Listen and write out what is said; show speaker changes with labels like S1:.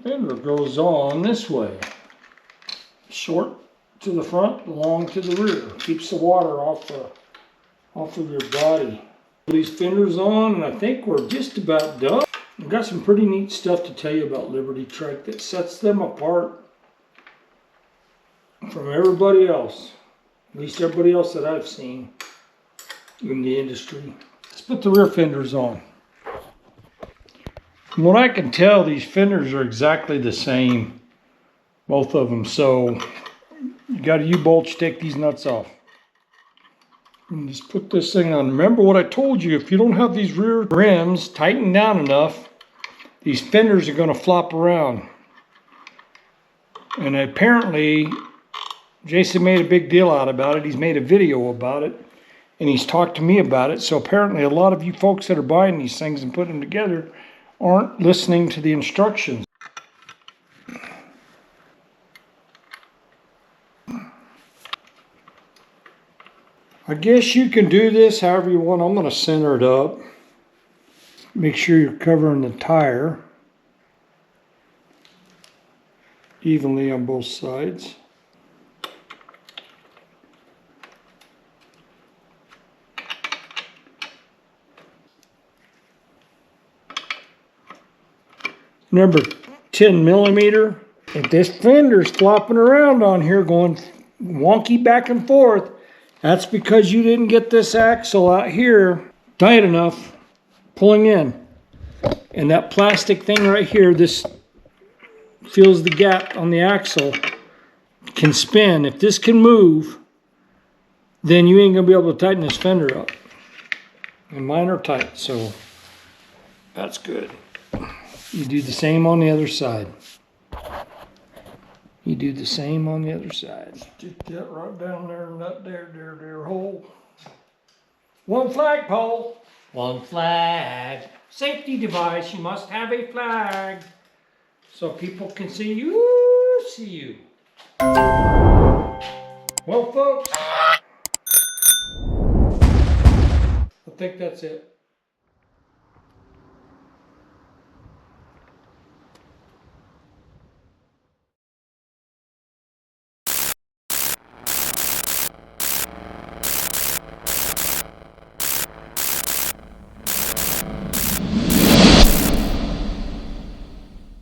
S1: Fender goes on this way. Short to the front, long to the rear. Keeps the water off of your body. These fenders on, and I think we're just about done. I've got some pretty neat stuff to tell you about Liberty Trike that sets them apart from everybody else. At least everybody else that I've seen in the industry. Let's put the rear fenders on. From what I can tell, these fenders are exactly the same, both of them. So you got a U-bolt, you take these nuts off. And just put this thing on. Remember what I told you, if you don't have these rear rims tightened down enough, these fenders are going to flop around. And apparently, Jason made a big deal out about it. He's made a video about it. And he's talked to me about it. So apparently a lot of you folks that are buying these things and putting them together aren't listening to the instructions. I guess you can do this however you want. I'm going to center it up. Make sure you're covering the tire evenly on both sides. Remember, 10 millimeter. If this fender's flopping around on here going wonky back and forth, that's because you didn't get this axle out here tight enough pulling in. And that plastic thing right here, this fills the gap on the axle, can spin. If this can move, then you ain't gonna be able to tighten this fender up. And mine are tight, so that's good. You do the same on the other side. You do the same on the other side. Stick that right down there in that there hole. One flagpole. One flag. Safety device. You must have a flag. So people can see you. Well, folks, I think that's it.